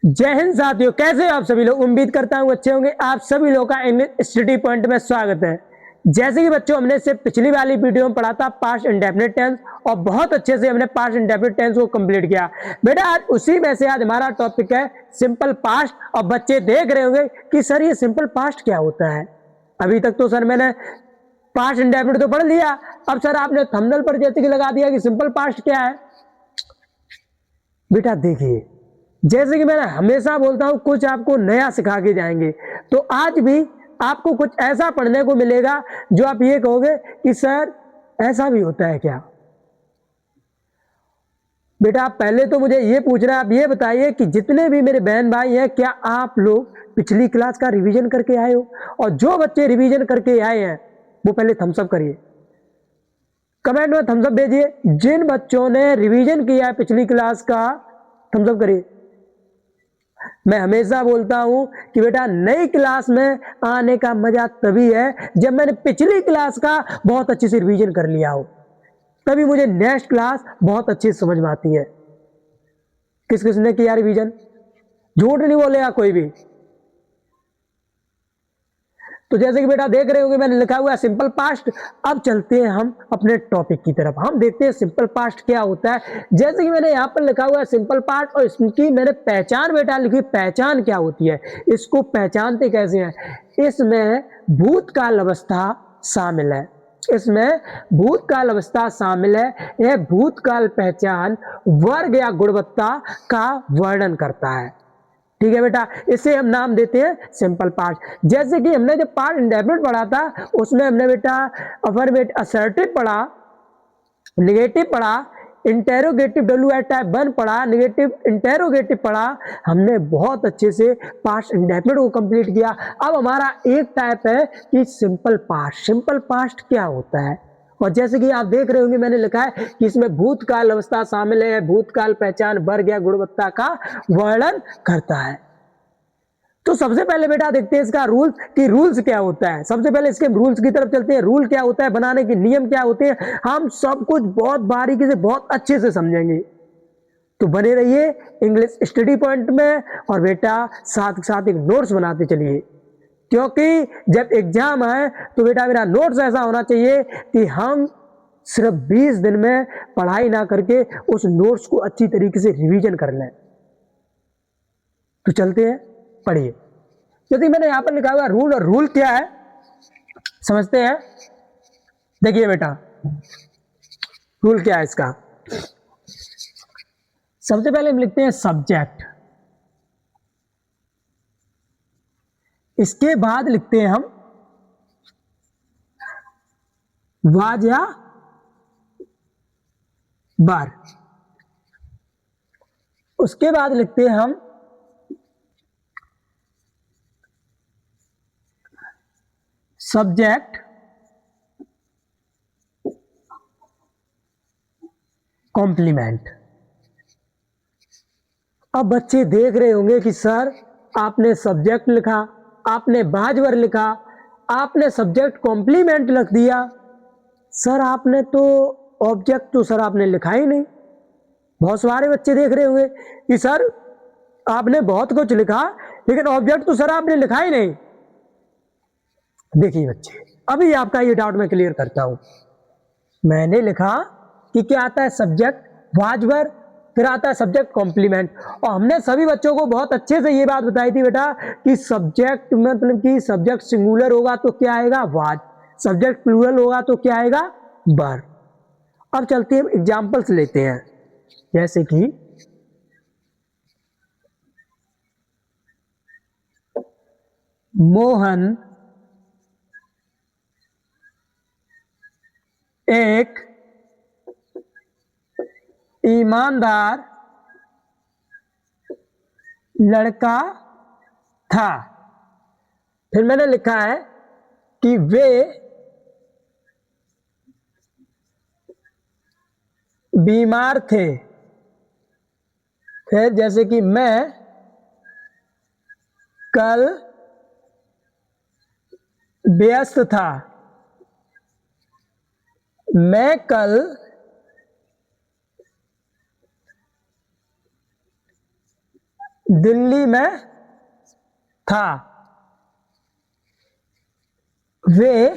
जय हिंद साथियों, कैसे हो आप सभी लोग। उम्मीद करता हूँ अच्छे होंगे। आप सभी लोगों का इंग्लिश स्टडी पॉइंट में स्वागत है। जैसे कि बच्चों, हमने से पिछली वाली वीडियो में पढ़ा था पास्ट इंडेफिनिट टेंस और बहुत अच्छे से हमने पास्ट इंडेफिनिट टेंस को कंप्लीट किया। बेटा आज उसी में से आज हमारा टॉपिक है सिंपल पास्ट। और बच्चे देख रहे होंगे कि सर ये सिंपल पास्ट क्या होता है। अभी तक तो सर मैंने पास्ट इंडेफिनिट तो पढ़ लिया, अब सर आपने थंबनेल पर जैसे कि लगा दिया कि सिंपल पास्ट क्या है। बेटा देखिए, जैसे कि मैं हमेशा बोलता हूं कुछ आपको नया सिखा के जाएंगे, तो आज भी आपको कुछ ऐसा पढ़ने को मिलेगा जो आप ये कहोगे कि सर ऐसा भी होता है क्या। बेटा पहले तो मुझे ये पूछना, आप ये बताइए कि जितने भी मेरे बहन भाई हैं, क्या आप लोग पिछली क्लास का रिवीजन करके आए हो। और जो बच्चे रिवीजन करके आए हैं वो पहले थम्स अप करिए, कमेंट में थम्स अप भेजिए। जिन बच्चों ने रिवीजन किया है पिछली क्लास का, थम्स अप करिए। मैं हमेशा बोलता हूं कि बेटा नई क्लास में आने का मजा तभी है जब मैंने पिछली क्लास का बहुत अच्छे से रिवीजन कर लिया हो, तभी मुझे नेक्स्ट क्लास बहुत अच्छी समझ में आती है। किस किसने किया रिवीजन, झूठ नहीं बोलेगा कोई भी। तो जैसे कि बेटा देख रहे होंगे मैंने लिखा हुआ है सिंपल पास्ट। अब चलते हैं हम अपने टॉपिक की तरफ, हम देखते हैं सिंपल पास्ट क्या होता है। जैसे कि मैंने यहाँ पर लिखा हुआ है सिंपल पास्ट और इसकी मैंने पहचान बेटा लिखी। पहचान क्या होती है, इसको पहचानते कैसे हैं। इसमें भूतकाल अवस्था शामिल है, इसमें भूतकाल अवस्था शामिल है। यह भूतकाल पहचान वर्ग या गुणवत्ता का वर्णन करता है। ठीक है बेटा, इसे हम नाम देते हैं सिंपल पास्ट। जैसे कि हमने जब पास्ट इंडेफिनिट पढ़ा था उसमें हमने बेटा अफर्मेटिव असर्टिव पढ़ा, नेगेटिव पढ़ा, इंटेरोगेटिव WI टाइप 1 पढ़ा, नेगेटिव इंटेरोगेटिव पढ़ा। हमने बहुत अच्छे से पास्ट इंडेफिनिट को कंप्लीट किया। अब हमारा एक टाइप है कि सिंपल पास्ट। सिंपल पास्ट क्या होता है, और जैसे कि आप देख रहे होंगे मैंने लिखा है कि इसमें भूतकाल अवस्था शामिल है। भूतकाल पहचान वर्ग या गुणवत्ता का वर्णन करता है। तो सबसे पहले बेटा देखते हैं इसका रूल्स कि रूल्स क्या होता है। सबसे पहले इसके रूल्स की तरफ चलते हैं। रूल क्या होता है, बनाने के नियम क्या होते हैं, हम सब कुछ बहुत बारीकी से बहुत अच्छे से समझेंगे। तो बने रहिए इंग्लिश स्टडी पॉइंट में और बेटा साथ साथ एक नोट्स बनाते चलिए, क्योंकि जब एग्जाम है तो बेटा मेरा नोट्स ऐसा होना चाहिए कि हम सिर्फ 20 दिन में पढ़ाई ना करके उस नोट्स को अच्छी तरीके से रिवीजन कर लें। तो चलते हैं, पढ़िए। जैसे मैंने यहां पर लिखा हुआ रूल, और रूल क्या है समझते हैं। देखिए बेटा रूल क्या है इसका। सबसे पहले हम लिखते हैं सब्जेक्ट, इसके बाद लिखते हैं हम वाज या बार, उसके बाद लिखते हैं हम सब्जेक्ट कॉम्प्लीमेंट। अब बच्चे देख रहे होंगे कि सर आपने सब्जेक्ट लिखा, आपने बाजवर लिखा, आपने सब्जेक्ट कॉम्प्लीमेंट लिख दिया, सर आपने तो ऑब्जेक्ट तो सर आपने लिखा ही नहीं। बहुत सारे बच्चे देख रहे होंगे कि सर आपने बहुत कुछ लिखा लेकिन ऑब्जेक्ट तो सर आपने लिखा ही नहीं। देखिए बच्चे, अभी आपका ये डाउट मैं क्लियर करता हूं। मैंने लिखा कि क्या आता है सब्जेक्ट वाजवर, फिर आता है सब्जेक्ट कॉम्प्लीमेंट। और हमने सभी बच्चों को बहुत अच्छे से ये बात बताई थी बेटा कि सब्जेक्ट मतलब कि सब्जेक्ट सिंगुलर होगा तो क्या आएगा वाज, सब्जेक्ट प्लूरल होगा तो क्या आएगा वर। अब चलते हैं एग्जांपल्स लेते हैं। जैसे कि मोहन एक ईमानदार लड़का था। फिर मैंने लिखा है कि वे बीमार थे। फिर जैसे कि मैं कल व्यस्त था, मैं कल दिल्ली में था। वे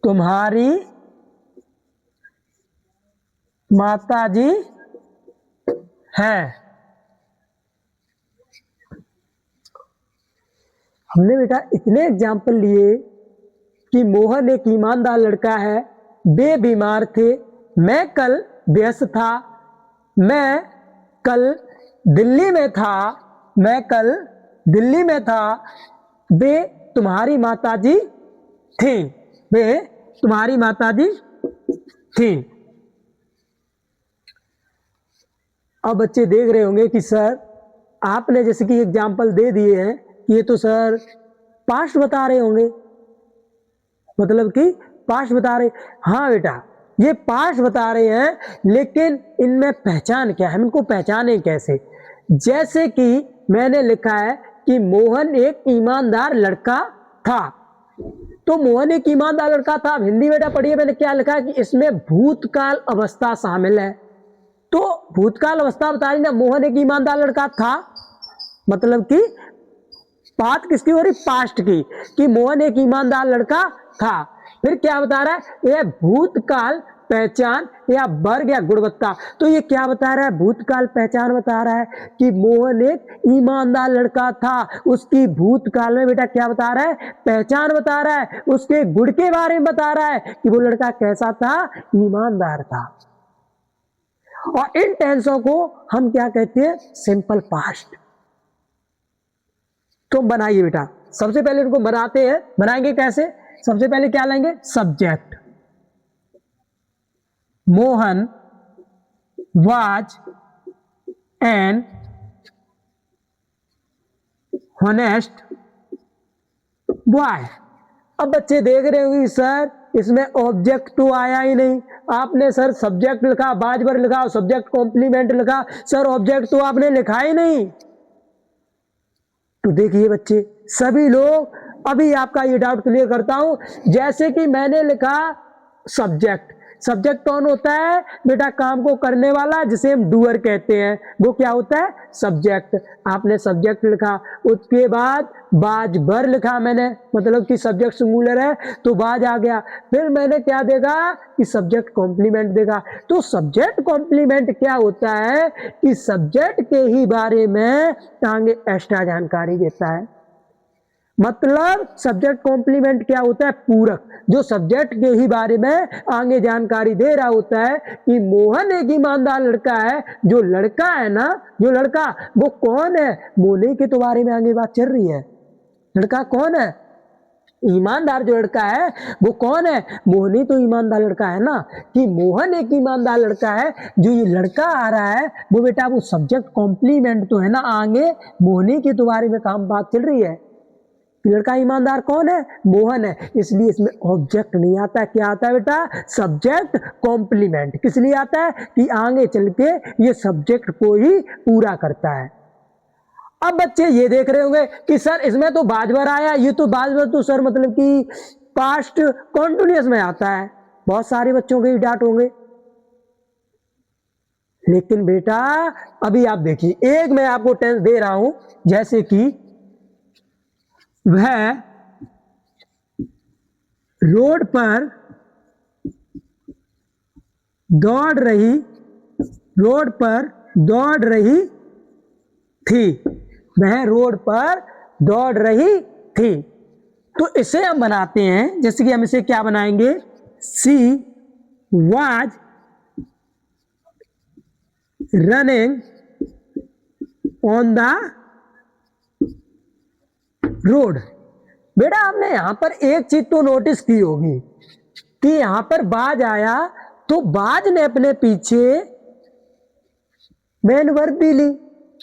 तुम्हारी माताजी हैं। हमने बेटा इतने एग्जाम्पल लिए कि मोहन एक ईमानदार लड़का है, वे बीमार थे, मैं कल व्यस्त था, मैं कल दिल्ली में था, मैं कल दिल्ली में था, वे तुम्हारी माताजी थी, वे तुम्हारी माताजी थी। अब बच्चे देख रहे होंगे कि सर आपने जैसे कि एग्जाम्पल दे दिए हैं, ये तो सर पास्ट बता रहे होंगे, मतलब कि पास्ट बता रहे। हाँ बेटा, ये पास्ट बता रहे हैं, लेकिन इनमें पहचान क्या है, हम इनको पहचाने कैसे? जैसे कि मैंने लिखा है कि मोहन एक ईमानदार लड़का था, तो मोहन एक ईमानदार लड़का था। हिंदी बेटा पढ़िए, मैंने क्या लिखा है कि इसमें भूतकाल अवस्था शामिल है। तो भूतकाल अवस्था बता रही ना, मोहन एक ईमानदार लड़का था, मतलब कि बात किसकी हो रही? पास्ट की, कि मोहन एक ईमानदार लड़का था। फिर क्या बता रहा है? यह भूतकाल पहचान या वर्ग या गुणवत्ता। तो ये क्या बता रहा है? भूतकाल पहचान बता रहा है कि मोहन एक ईमानदार लड़का था। उसकी भूतकाल में बेटा क्या बता रहा है? पहचान बता रहा है, उसके गुण के बारे में बता रहा है कि वो लड़का कैसा था? ईमानदार था। और इन टेंसों को हम क्या कहते हैं? Simple past. तो बनाइए बेटा, सबसे पहले इनको बनाते हैं। बनाएंगे कैसे? सबसे पहले क्या लेंगे? Subject. Mohan was an honest boy. अब बच्चे देख रहे होंगे सर इसमें ऑब्जेक्ट तो आया ही नहीं। आपने सर सब्जेक्ट लिखा, बाजवर लिखा, सब्जेक्ट कॉम्प्लीमेंट लिखा, सर ऑब्जेक्ट तो आपने लिखा ही नहीं। तो देखिए बच्चे, सभी लोग, अभी आपका ये डाउट क्लियर करता हूं। जैसे कि मैंने लिखा सब्जेक्ट, सब्जेक्ट कौन होता है बेटा? काम को करने वाला, जिसे हम डूअर कहते हैं, वो क्या होता है? सब्जेक्ट। आपने सब्जेक्ट लिखा, उसके बाद बाज भर लिखा मैंने, मतलब कि सब्जेक्ट सिंगुलर है तो बाज आ गया। फिर मैंने क्या देखा कि सब्जेक्ट कॉम्प्लीमेंट देखा। तो सब्जेक्ट कॉम्प्लीमेंट क्या होता है कि सब्जेक्ट के ही बारे में आगे एक्स्ट्रा जानकारी देता है। मतलब सब्जेक्ट कॉम्प्लीमेंट क्या होता है? पूरक, जो सब्जेक्ट के ही बारे में आगे जानकारी दे रहा होता है कि मोहन एक ईमानदार लड़का है। जो लड़का है ना, जो लड़का, वो कौन है? मोहन के तो बारे में आगे बात चल रही है। लड़का कौन है? ईमानदार जो लड़का है वो कौन है? मोहन ही तो ईमानदार लड़का है ना, कि मोहन एक ईमानदार लड़का है। जो ये लड़का आ रहा है वो बेटा वो सब्जेक्ट कॉम्प्लीमेंट तो है ना, आगे मोहन के तो बारे में काम बात चल रही है। लड़का ईमानदार कौन है? मोहन है। इसलिए इसमें ऑब्जेक्ट नहीं आता है। क्या आता है बेटा? Subject complement. किस लिए आता है? कि आगे चल के ये सब्जेक्ट को ही पूरा करता है। अब बच्चे ये देख रहे होंगे कि सर इसमें तो बाजवर आया, ये तो बाजवर तो सर मतलब कि पास्ट कॉन्टिन्यूअस में आता है। बहुत सारे बच्चों के डाउट होंगे, लेकिन बेटा अभी आप देखिए, एक मैं आपको टेंस दे रहा हूं, जैसे कि वह रोड पर दौड़ रही, रोड पर दौड़ रही थी। वह रोड पर दौड़ रही थी। तो इसे हम बनाते हैं, जैसे कि हम इसे क्या बनाएंगे? She was running on the road. बेटा आपने यहां पर एक चीज तो नोटिस की होगी कि यहां पर बाज आया तो बाज ने अपने पीछे मेन वर्ब भी ली।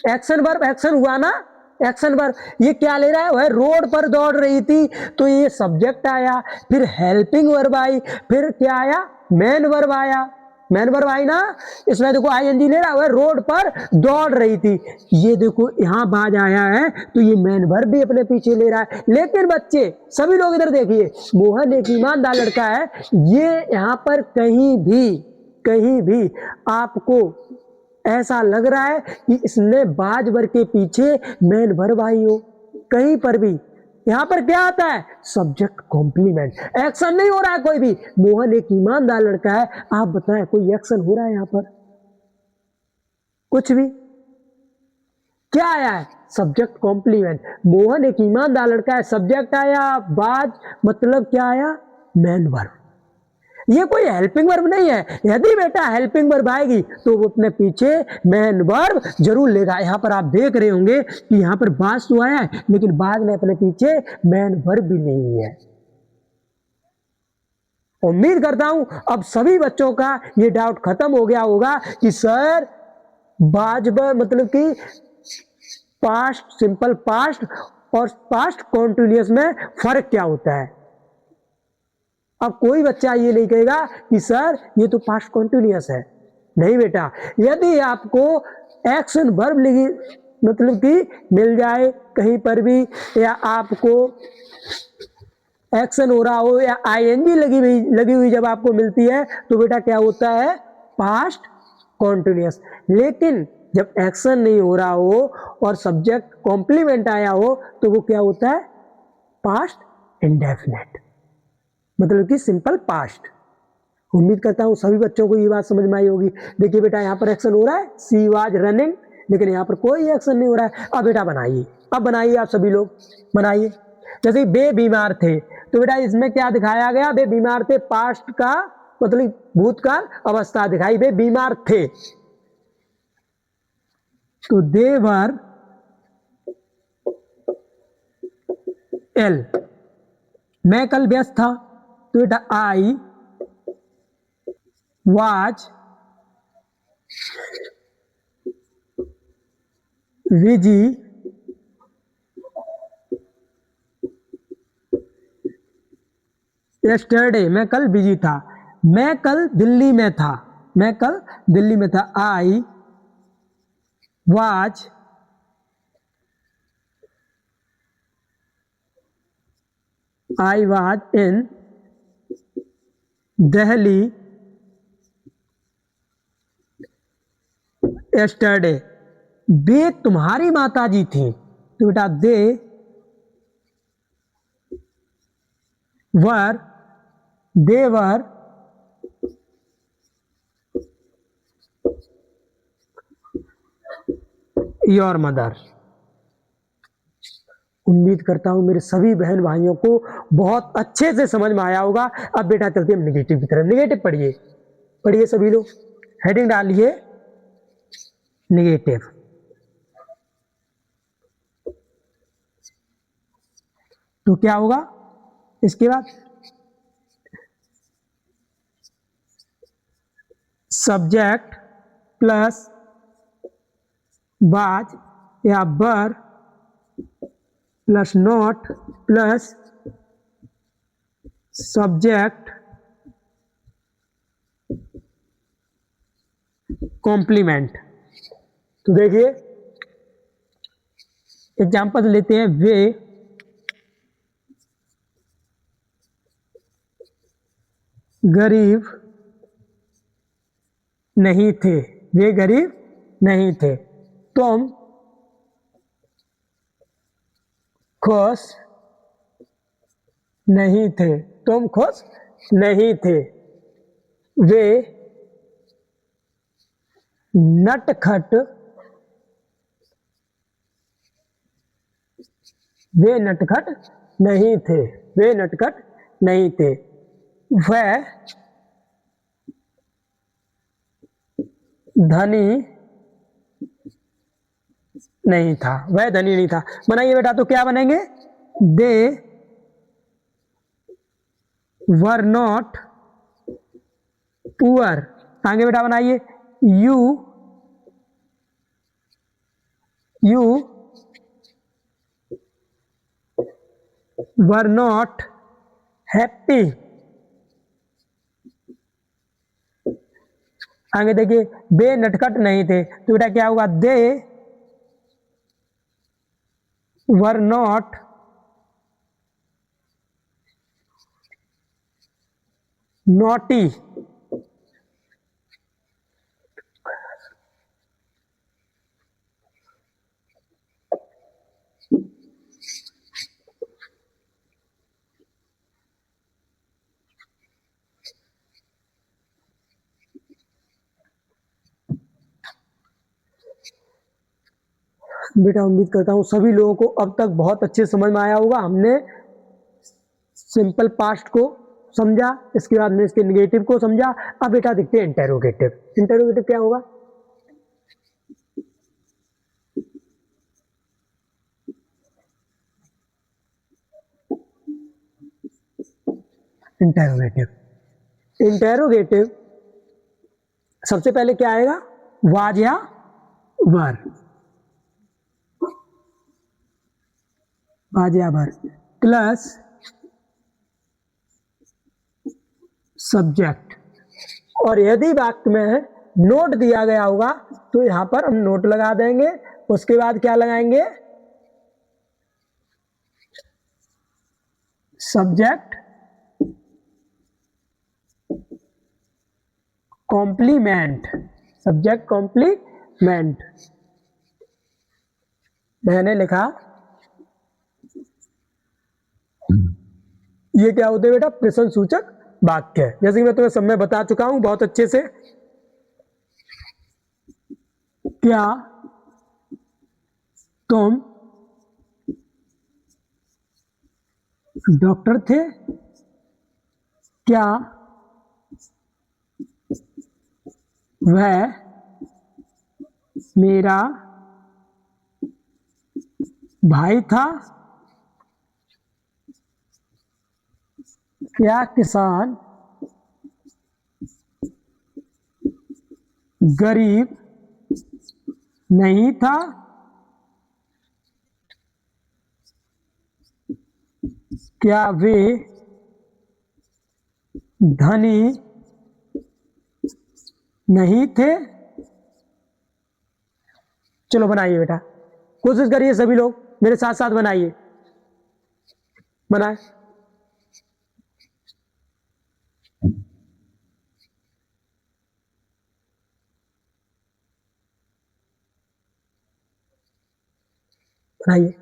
एक्शन वर्ब, एक्शन हुआ ना, एक्शन वर्ब। ये क्या ले रहा है? वह रोड पर दौड़ रही थी, तो ये सब्जेक्ट आया, फिर हेल्पिंग वर्ब आई, फिर क्या आया? मेन वर्ब आया। मेन वर्ब आई ना, इसमें देखो आईएनजी ले रहा है, वह रोड पर दौड़ रही थी। ये देखो यहां बाज आया है तो ये मेन वर्ब भी अपने पीछे ले रहा है। लेकिन बच्चे सभी लोग इधर देखिए, मोहन एक ईमानदार लड़का है, ये यहां पर कहीं भी आपको ऐसा लग रहा है कि इसने बाज वर के पीछे मैन वर्ब आई हो। कहीं पर भी यहां पर क्या आता है, सब्जेक्ट कॉम्प्लीमेंट, एक्शन नहीं हो रहा है कोई भी। मोहन एक ईमानदार लड़का है, आप बताएं कोई एक्शन हो रहा है यहां पर, कुछ भी। क्या आया है, सब्जेक्ट कॉम्प्लीमेंट। मोहन एक ईमानदार लड़का है, सब्जेक्ट आया, बाज मतलब क्या आया, मैन वर्ब। ये कोई हेल्पिंग वर्ब नहीं है। यदि बेटा हेल्पिंग वर्ब आएगी तो वो अपने पीछे मैन वर्ब जरूर लेगा। यहां पर आप देख रहे होंगे कि यहां पर बाज तो आया है, लेकिन बाज ने अपने पीछे मैन वर्ब भी नहीं है। उम्मीद करता हूं अब सभी बच्चों का ये डाउट खत्म हो गया होगा कि सर बाज मतलब कि पास्ट, सिंपल पास्ट और पास्ट कॉन्टिन्यूअस में फर्क क्या होता है। अब कोई बच्चा ये नहीं कहेगा कि सर ये तो पास्ट कॉन्टिन्यूअस है। नहीं बेटा, यदि आपको एक्शन वर्ब लिखी मतलब कि मिल जाए कहीं पर भी, या आपको एक्शन हो रहा हो या आईएनजी लगी हुई जब आपको मिलती है तो बेटा क्या होता है, पास्ट कॉन्टिन्यूअस। लेकिन जब एक्शन नहीं हो रहा हो और सब्जेक्ट कॉम्प्लीमेंट आया हो तो वो क्या होता है, पास्ट इंडेफिनिट, मतलब कि सिंपल पास्ट। उम्मीद करता हूं सभी बच्चों को ये बात समझ में आई होगी। देखिए बेटा यहां पर एक्शन हो रहा है, सी वाज रनिंग, लेकिन यहां पर कोई एक्शन नहीं हो रहा है। अब बेटा बनाइए, अब बनाइए, आप सभी लोग बनाइए। जैसे बे बीमार थे तो बेटा इसमें क्या दिखाया गया, बे बीमार थे, पास्ट का मतलब भूतकाल अवस्था दिखाई, बे बीमार थे। तो दे वर एल, मैं कल व्यस्त था तो बेटा आई वाज बिजी यस्टरडे, मैं कल बिजी था। मैं कल दिल्ली में था, मैं कल दिल्ली में था। I was in Delhi yesterday. वे तुम्हारी माताजी थी तो बेटा दे वर योर मदर। उम्मीद करता हूं मेरे सभी बहन भाइयों को बहुत अच्छे से समझ में आया होगा। अब बेटा चलते हम निगेटिव की तरफ। निगेटिव पढ़िए, पढ़िए सभी लोग, हेडिंग डालिए निगेटिव। तो क्या होगा इसके बाद, सब्जेक्ट प्लस बाज या were plus not plus subject complement. तो देखिए एग्जांपल लेते हैं। वे गरीब नहीं थे, वे गरीब नहीं थे। तुम खुश नहीं थे, तुम खुश नहीं थे। वे नटखट नहीं थे, वे नटखट नहीं थे। वह धनी नहीं था, वह धनी नहीं था। बनाइए बेटा, तो क्या बनेंगे, दे वर नॉट पुअर। आगे बेटा बनाइए, यू वर नॉट हैप्पी। आगे देखिए, वे नटखट नहीं थे तो बेटा क्या होगा, दे वर नॉट नॉटी। बेटा उम्मीद करता हूँ सभी लोगों को अब तक बहुत अच्छे समझ में आया होगा। हमने सिंपल पास्ट को समझा, इसके बाद में इसके निगेटिव को समझा। अब बेटा देखते हैं इंटेरोगेटिव। इंटेरोगेटिव क्या होगा? इंटेरोगेटिव, इंटेरोगेटिव सबसे पहले क्या आएगा? वाज या वर, वाज या वर प्लस सब्जेक्ट। और यदि वाक्य में नोट दिया गया होगा तो यहां पर हम नोट लगा देंगे। उसके बाद क्या लगाएंगे? Subject complement, subject complement. मैंने लिखा, ये क्या होते हैं बेटा? प्रश्न सूचक वाक्य। जैसे कि मैं तुम्हें सब में बता चुका हूं बहुत अच्छे से। क्या तुम डॉक्टर थे? क्या वह मेरा भाई था? क्या किसान गरीब नहीं था? क्या वे धनी नहीं थे? चलो बनाइए बेटा, कोशिश करिए सभी लोग मेरे साथ साथ बनाइए। बनाए। बनाइए,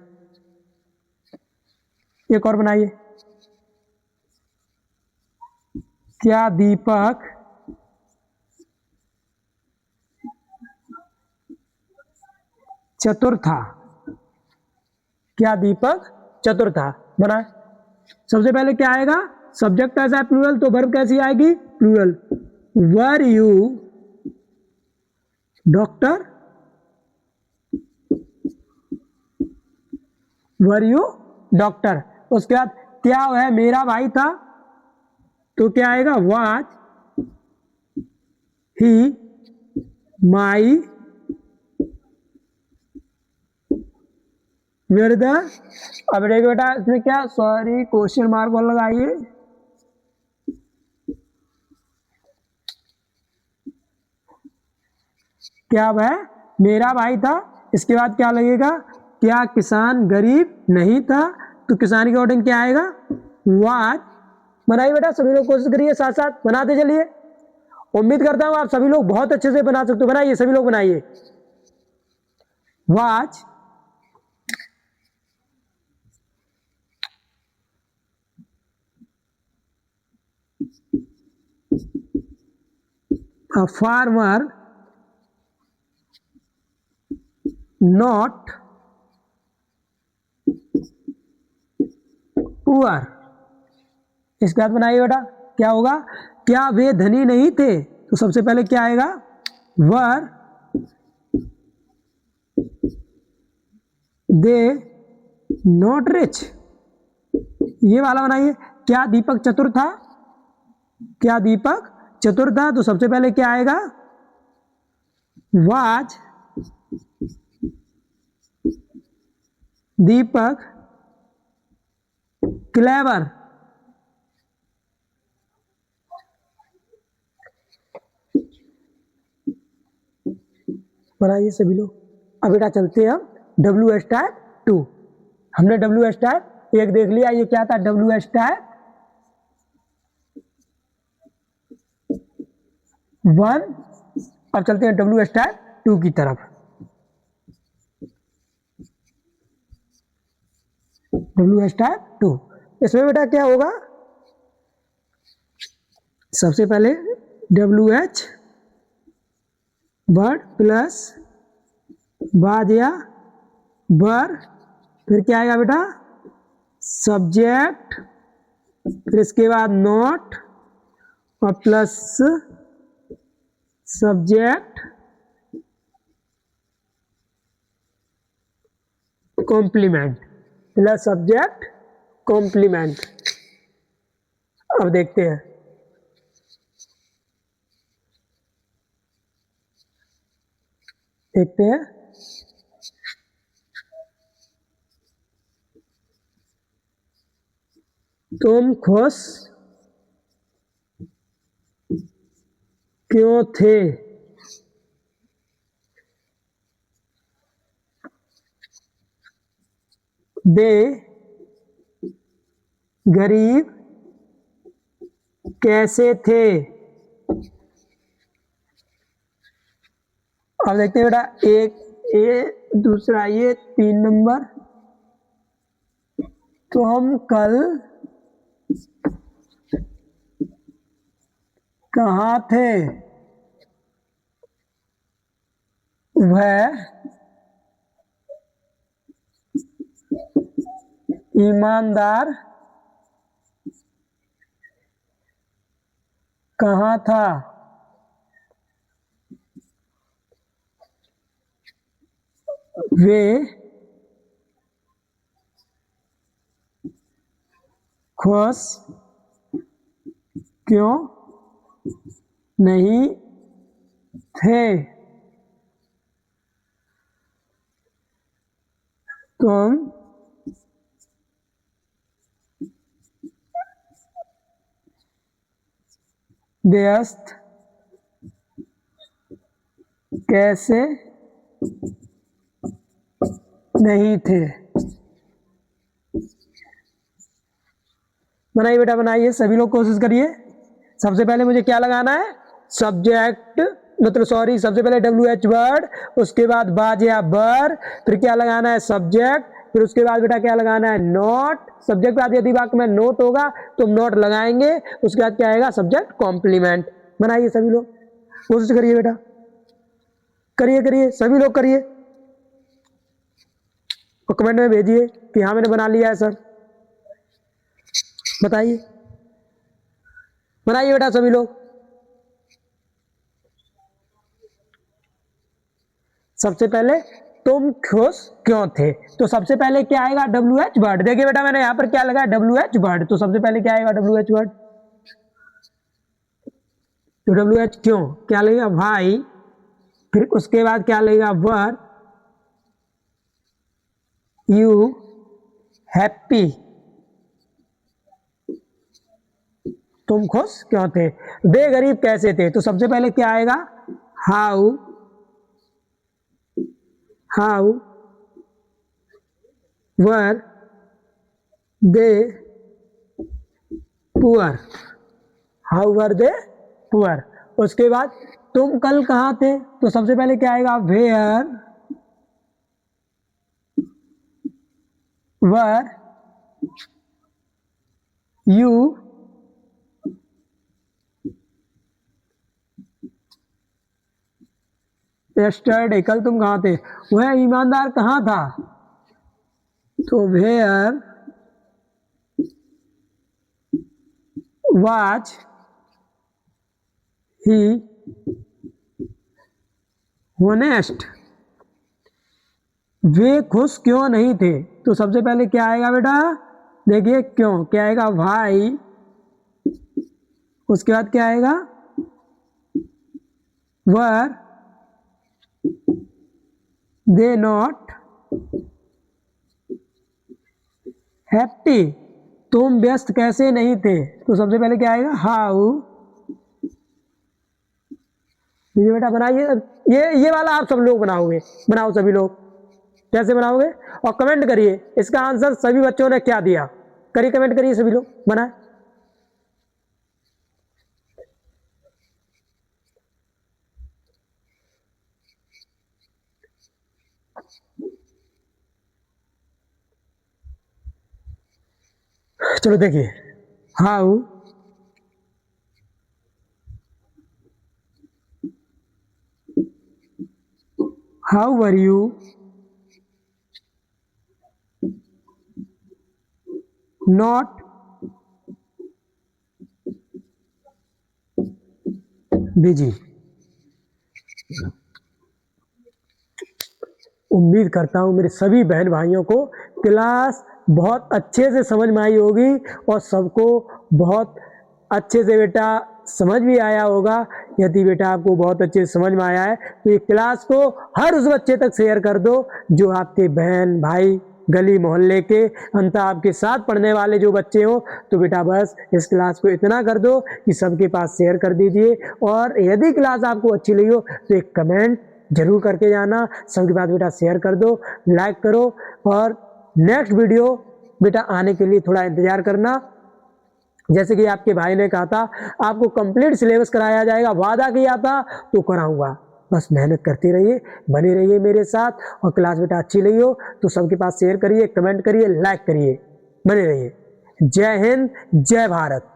एक और बनाइए। क्या दीपक चतुर था? क्या दीपक चतुर था? बनाए। सबसे पहले क्या आएगा? सब्जेक्ट ऐसा है प्लूरल, तो वर्ब कैसी आएगी? Plural. Were you doctor? Were you doctor. उसके बाद क्या वह मेरा भाई था? तो क्या आएगा? Was he my brother? अब देखिए बेटा इसमें क्या, सॉरी क्वेश्चन मार्क और लगाइए। क्या वह मेरा भाई था? इसके बाद क्या लगेगा? क्या किसान गरीब नहीं था? तो किसान के अकॉर्डिंग क्या आएगा? वाज। बनाइए बेटा, सभी लोग कोशिश करिए, साथ साथ बनाते चलिए। उम्मीद करता हूं आप सभी लोग बहुत अच्छे से बना सकते हो। बनाइए, सभी लोग बनाइए। Was a farmer not poor। इसके बाद बनाइए बेटा, क्या होगा? क्या वे धनी नहीं थे? तो सबसे पहले क्या आएगा? वर दे नॉट रिच। ये वाला बनाइए। क्या दीपक चतुर था? क्या दीपक चतुर था? तो सबसे पहले क्या आएगा? Was Deepak clever? बनाइए सभी लोग। अब बेटा चलते हैं हम WH टाइप 2। हमने WH टाइप 1 देख लिया, ये क्या था? WH type 1। अब चलते हैं WH टाइप 2 की तरफ। WH टाइप 2, इसमें बेटा क्या होगा? सबसे पहले WH वर्ड प्लस वाज या वर, फिर क्या आएगा बेटा सब्जेक्ट, फिर इसके बाद नॉट और plus subject complement, plus subject complement. अब देखते हैं, देखते हैं। तुम खुश क्यों थे? वे गरीब कैसे थे? अब देखते हैं बेटा, एक ये, दूसरा ये, 3 नंबर। तो हम कल कहाँ थे? वह ईमानदार कहाँ था? वे खुश क्यों नहीं थे? तुम व्यस्त कैसे नहीं थे? बनाइए बेटा, बनाइए, सभी लोग कोशिश करिए। सबसे पहले मुझे क्या लगाना है? सब्जेक्ट, मतलब सॉरी, सबसे पहले WH वर्ड, उसके बाद बाज या बर, फिर क्या लगाना है? सब्जेक्ट, फिर उसके बाद बेटा क्या लगाना है? नॉट। सब्जेक्ट बाद यदि वाक्य में नोट होगा तो नॉट लगाएंगे, उसके बाद क्या आएगा? Subject complement. बनाइए सभी लोग, कोशिश करिए बेटा, करिए करिए, सभी लोग करिए और कमेंट में भेजिए कि हाँ मैंने बना लिया है सर। बताइए, बनाइए बेटा सभी लोग। सबसे पहले तुम खुश क्यों थे, तो सबसे पहले क्या आएगा? WH word. देखिए बेटा मैंने यहां पर क्या लगाया? WH word. तो सबसे पहले क्या आएगा? WH word. तो WH क्यों, क्या लगेगा? भाई, फिर उसके बाद क्या लगेगा? वर यू हैप्पी, तुम खुश क्यों थे? वे गरीब कैसे थे, तो सबसे पहले क्या आएगा? How, how were they poor, how were they poor. उसके बाद तुम कल कहाँ थे, तो सबसे पहले क्या आएगा? वेयर वर यू यस्टरडे, कल तुम कहाँ थे? वह ईमानदार कहाँ था, तो वेयर वाज ही होनेस्ट, वे खुश क्यों नहीं थे, तो सबसे पहले क्या आएगा बेटा? देखिए क्यों, क्या आएगा? भाई, उसके बाद क्या आएगा? वर दे नॉट हैप्पी, तुम व्यस्त कैसे नहीं थे, तो सबसे पहले क्या आएगा? हाउ। ये बेटा बनाइए, ये वाला आप सब लोग बनाओगे, बनाओ सभी लोग। कैसे बनाओगे और कमेंट करिए इसका आंसर सभी बच्चों ने क्या दिया, करिए कमेंट करिए सभी लोग, बनाए। चलो देखिए, how how were you not busy. उम्मीद करता हूँ मेरे सभी बहन भाइयों को क्लास बहुत अच्छे से समझ में आई होगी और सबको बहुत अच्छे से बेटा समझ भी आया होगा। यदि बेटा आपको बहुत अच्छे से समझ में आया है तो ये क्लास को हर उस बच्चे तक शेयर कर दो जो आपके बहन भाई गली मोहल्ले के अंत आपके साथ पढ़ने वाले जो बच्चे हो। तो बेटा बस इस क्लास को इतना कर दो कि सबके पास शेयर कर दीजिए और यदि क्लास आपको अच्छी लगी हो तो एक कमेंट जरूर करके जाना। सबके पास बेटा शेयर कर दो, लाइक करो और नेक्स्ट वीडियो बेटा आने के लिए थोड़ा इंतजार करना। जैसे कि आपके भाई ने कहा था आपको कंप्लीट सिलेबस कराया जाएगा, वादा किया था तो कराऊंगा। बस मेहनत करते रहिए, बने रहिए मेरे साथ और क्लास बेटा अच्छी लगी हो तो सबके पास शेयर करिए, कमेंट करिए, लाइक करिए, बने रहिए। जय हिंद, जय भारत।